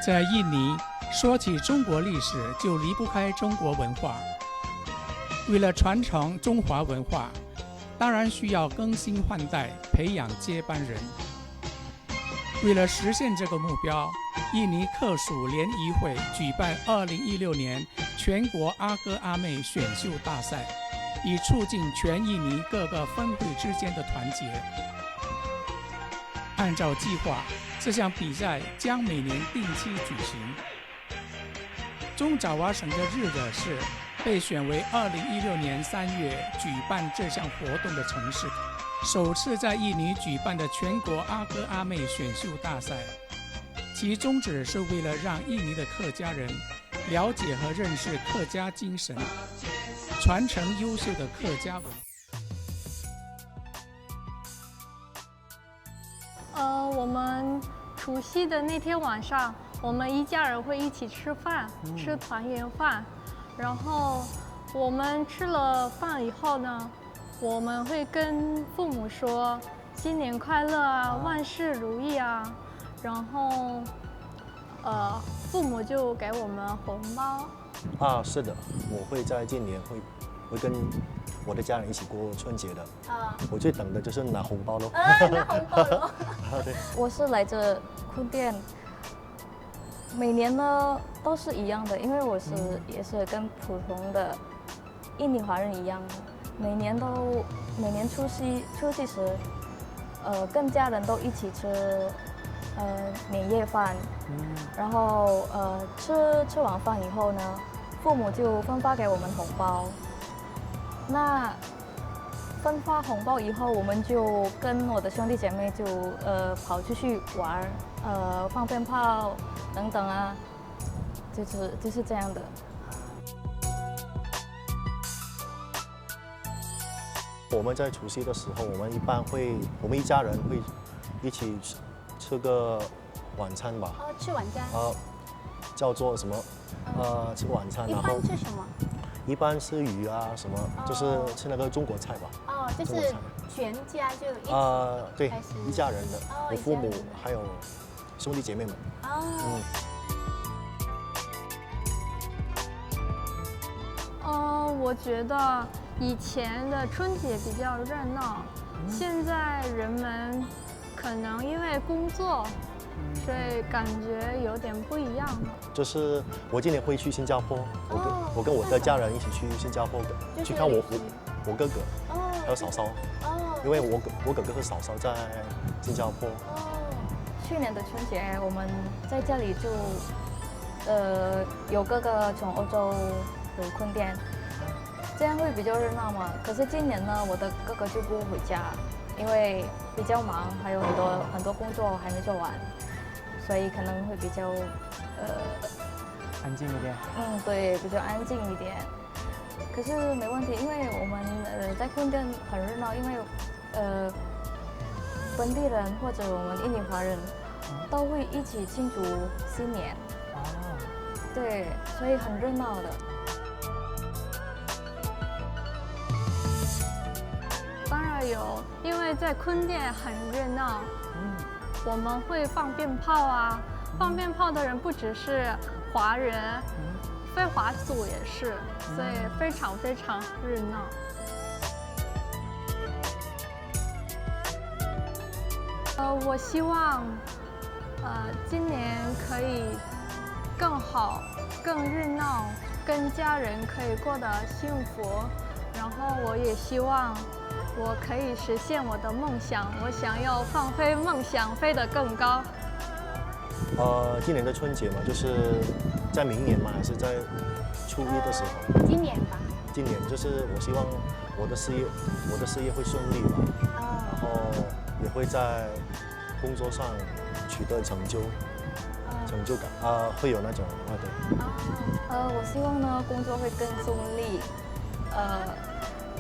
在印尼，说起中国历史就离不开中国文化。为了传承中华文化，当然需要更新换代，培养接班人。为了实现这个目标，印尼克属联谊会举办2016年全国阿哥阿妹选秀大赛，以促进全印尼各个分会之间的团结。按照计划，这项比赛将每年定期举行。中爪哇省的日惹市被选为2016年3月举办这项活动的城市，首次在印尼举办的全国阿哥阿妹选秀大赛。其宗旨是为了让印尼的客家人了解和认识客家精神，传承优秀的客家文化。我们除夕的那天晚上，我们一家人会一起吃饭，吃团圆饭。然后我们吃了饭以后呢，我们会跟父母说新年快乐啊，万事如意啊。然后父母就给我们红包。是的，我会在今年会跟我的家人一起过春节的。我最等的就是拿红包喽。拿红包喽。对，我是来自坤甸，每年呢都是一样的，因为我也是跟普通的印尼华人一样，每年除夕时，跟家人都一起吃年夜饭，然后吃完饭以后呢，父母就分发给我们红包。那分发红包以后，我们就跟我的兄弟姐妹就跑出去玩，放鞭炮等等啊，就是这样的。我们在除夕的时候，我们一家人会一起吃个晚餐吧。吃晚餐。叫做什么？吃晚餐，然后一般吃什么？一般吃鱼啊什么，就是吃那个中国菜吧。就是全家就一起。对，一家人的，我父母还有兄弟姐妹们。我觉得以前的春节比较热闹，现在人们可能因为工作，所以感觉有点不一样。就是我今年会去新加坡，我跟我的家人一起去新加坡去看我哥哥，还有嫂嫂。因为我哥哥和嫂嫂在新加坡。去年的春节我们在家里就有哥哥从欧洲回坤甸，这样会比较热闹嘛。可是今年呢，我的哥哥就不回家，因为比较忙，还有很多工作还没做完，所以可能会比较安静一点。对，比较安静一点。可是没问题，因为我们在坤甸很热闹，因为本地人或者我们印尼华人都会一起庆祝新年。对，所以很热闹的。当然有，因为在坤甸很热闹。我们会放鞭炮啊，放鞭炮的人不只是华人，非华族也是，所以非常非常热闹。我希望今年可以更好、更热闹，跟家人可以过得幸福。然后我也希望我可以实现我的梦想，我想要放飞梦想，飞得更高。今年的春节嘛，就是在明年嘛，还是在初一的时候？今年吧。今年就是我希望我的事业会顺利吧，然后也会在工作上取得成就感会有那种对。我希望呢工作会更顺利，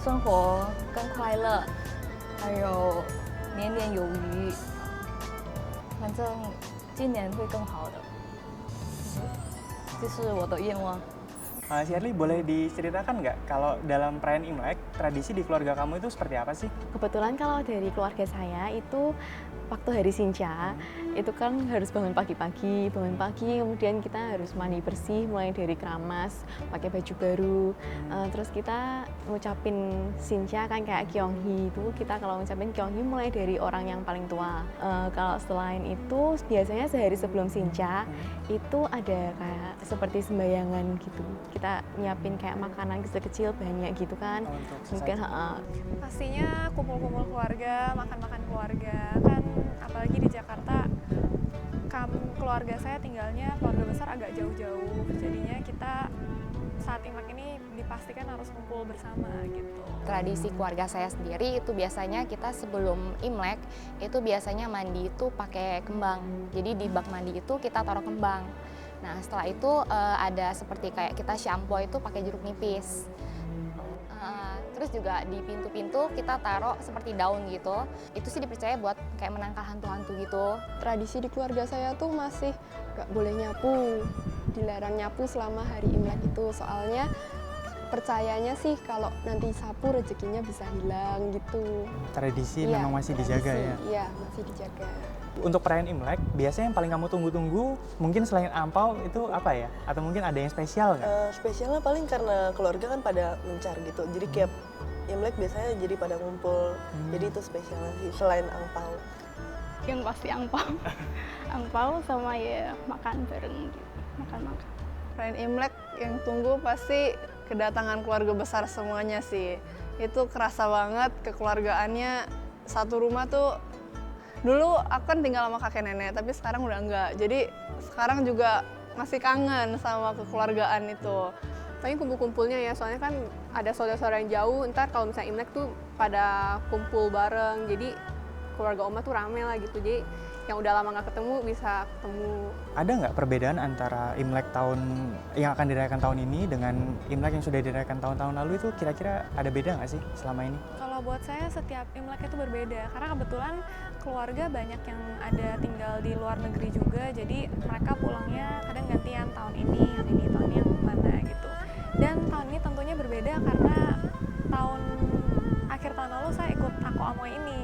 生活更快乐，还有年年有余。反正今年会更好的，这是我的愿望。Shirley, boleh diceritakan nggak kalau dalam perayaan Imlek, tradisi di keluarga kamu itu seperti apa sih? Kebetulan kalau dari keluarga saya itu waktu hari Sinca itu kan harus bangun pagi, kemudian kita harus mandi bersih mulai dari keramas, pakai baju baru, terus kita ngucapin Sinca kan kayak Kyonghi itu, kita kalau ngucapin Kyonghi mulai dari orang yang paling tua. Kalau selain itu biasanya sehari sebelum Sinca itu ada kayak seperti sembayangan gitu, kita nyiapin kayak makanan kecil-kecil banyak gitu kan, mungkin pastinya kumpul-kumpul keluarga, makan-makan keluarga kan, apalagi di Jakarta keluarga saya tinggalnya keluarga besar agak jauh-jauh, jadinya kita saat Imlek ini dipastikan harus kumpul bersama gitu. Tradisi keluarga saya sendiri itu biasanya kita sebelum Imlek itu biasanya mandi itu pakai kembang, jadi di bak mandi itu kita taruh kembang. Nah setelah itu ada seperti kayak kita shampoo itu pakai jeruk nipis. Terus juga di pintu-pintu kita taruh seperti daun gitu. Itu sih dipercaya buat kayak menangkal hantu-hantu gitu. Tradisi di keluarga saya tuh masih nggak boleh nyapu, dilarang nyapu selama hari Imlek itu. Soalnya percayanya sih kalau nanti sapu rezekinya bisa hilang gitu. Tradisi Iya, memang masih dijaga ya? Iya, masih dijaga. Untuk perayaan Imlek, biasanya yang paling kamu tunggu-tunggu mungkin selain angpau itu apa ya? Atau mungkin ada yang spesial nggak? Spesialnya paling karena keluarga kan pada mencar gitu, jadi kayak Imlek biasanya jadi pada ngumpul, jadi itu spesialnya sih selain angpau. Yang pasti angpau, angpau sama ya makan bareng gitu, makan-makan. Perayaan Imlek yang tunggu pasti kedatangan keluarga besar semuanya sih. Itu kerasa banget kekeluargaannya, satu rumah tuh. Dulu aku kan tinggal sama kakek nenek, tapi sekarang udah enggak. Jadi sekarang juga masih kangen sama kekeluargaan itu. Paling kumpul-kumpulnya ya, soalnya kan ada saudara-saudara yang jauh, ntar kalau misalnya Imlek tuh pada kumpul bareng, jadi keluarga oma tuh rame lah gitu, jadi yang udah lama nggak ketemu bisa ketemu. Ada nggak perbedaan antara Imlek tahun yang akan dirayakan tahun ini dengan Imlek yang sudah dirayakan tahun-tahun lalu itu kira-kira ada beda nggak sih selama ini? Kalau buat saya setiap Imlek itu berbeda, karena kebetulan keluarga banyak yang ada tinggal di luar negeri juga, jadi mereka pulangnya kadang gantian tahun ini tahun ini yang mana gitu. Dan tahun ini tentunya berbeda karena akhir tahun lalu saya ikut Aku Amoy ini.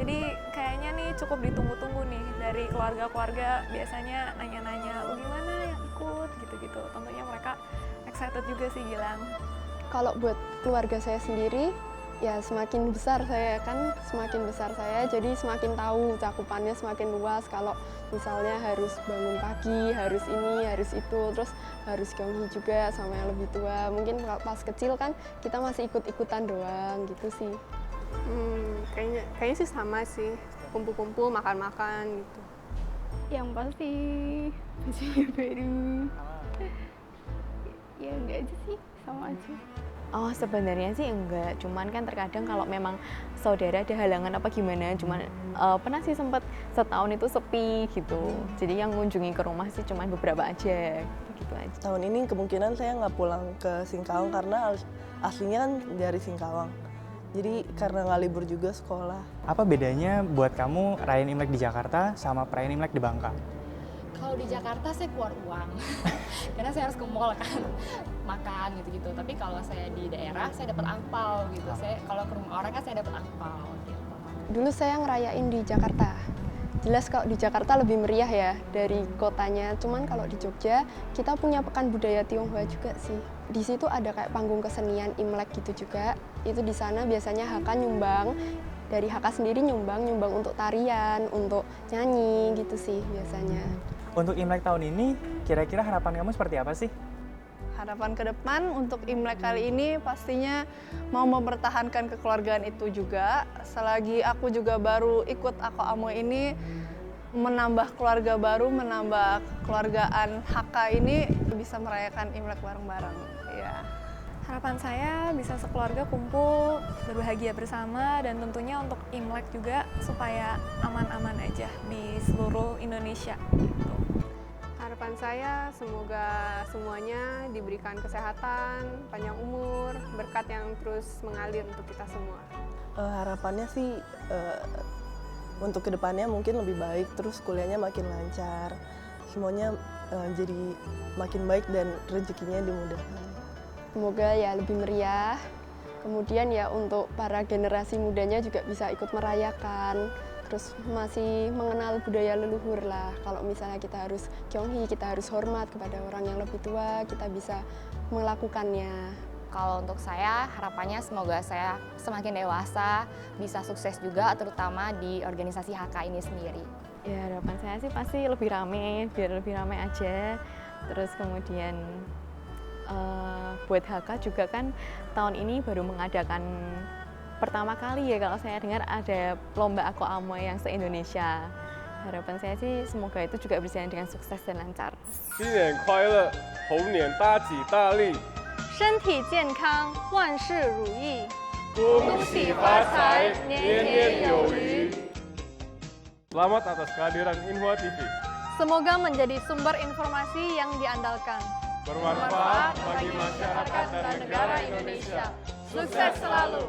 Jadi kayaknya nih cukup ditunggu-tunggu nih dari keluarga-keluarga, biasanya nanya-nanya, lu gimana yang ikut gitu-gitu. Tentunya mereka excited juga sih Gilang. Kalau buat keluarga saya sendiri, ya semakin besar saya jadi semakin tahu cakupannya semakin luas. Kalau misalnya harus bangun pagi, harus ini, harus itu, terus harus Kyonghi juga sama yang lebih tua. Mungkin pas kecil kan kita masih ikut-ikutan doang gitu sih. Kayaknya sih sama sih, kumpul-kumpul, makan-makan gitu. Yang pasti bajunya baru. Ya enggak aja sih, sama aja. Oh sebenarnya sih enggak, cuman kan terkadang kalau memang saudara ada halangan apa gimana, cuman pernah sih sempat setahun itu sepi gitu, jadi yang ngunjungi ke rumah sih cuman beberapa aja gitu aja. Tahun ini kemungkinan saya nggak pulang ke Singkawang karena aslinya kan dari Singkawang, jadi karena nggak libur juga sekolah. Apa bedanya buat kamu rayain Imlek di Jakarta sama perayaan Imlek di Bangka? Kalau di Jakarta saya keluar uang, karena saya harus ke mall kan, makan gitu-gitu. Tapi kalau saya di daerah, saya dapat angpau gitu. Saya kalau ke rumah orang kan saya dapat angpau gitu. Dulu saya ngerayain di Jakarta. Jelas kalau di Jakarta lebih meriah ya dari kotanya. Cuman kalau di Jogja, kita punya pekan budaya Tionghoa juga sih. Di situ ada kayak panggung kesenian Imlek gitu juga. Itu di sana biasanya HK nyumbang. Dari HK sendiri nyumbang untuk tarian, untuk nyanyi gitu sih biasanya. Untuk Imlek tahun ini, kira-kira harapan kamu seperti apa sih? Harapan ke depan untuk Imlek kali ini pastinya mau mempertahankan kekeluargaan itu juga. Selagi aku juga baru ikut Aku Amoy ini, menambah keluarga baru, menambah kekeluargaan HK ini bisa merayakan Imlek bareng-bareng. Ya. Harapan saya bisa sekeluarga kumpul, berbahagia bersama, dan tentunya untuk Imlek juga supaya aman-aman aja di seluruh Indonesia gitu. Harapan saya semoga semuanya diberikan kesehatan, panjang umur, berkat yang terus mengalir untuk kita semua. Harapannya sih untuk kedepannya mungkin lebih baik, terus kuliahnya makin lancar, semuanya jadi makin baik dan rezekinya dimudahkan. Semoga ya lebih meriah, kemudian ya untuk para generasi mudanya juga bisa ikut merayakan, terus masih mengenal budaya leluhur lah. Kalau misalnya kita harus kyonghi, kita harus hormat kepada orang yang lebih tua, kita bisa melakukannya. Kalau untuk saya, harapannya semoga saya semakin dewasa, bisa sukses juga, terutama di organisasi HK ini sendiri. Ya, harapan saya sih pasti lebih rame, biar lebih rame aja. Terus kemudian buat HK juga kan tahun ini baru mengadakan pertama kali ya kalau saya dengar ada lomba Ako Amoy yang se-Indonesia. Harapan saya sih semoga itu juga berjalan dengan sukses dan lancar. 新年快乐，猴年大吉大利，身体健康，万事如意，恭喜发财，年年有余。Selamat atas kehadiran Inhua TV. Semoga menjadi sumber informasi yang diandalkan. Bermanfaat bagi masyarakat dan negara Indonesia. Sukses selalu.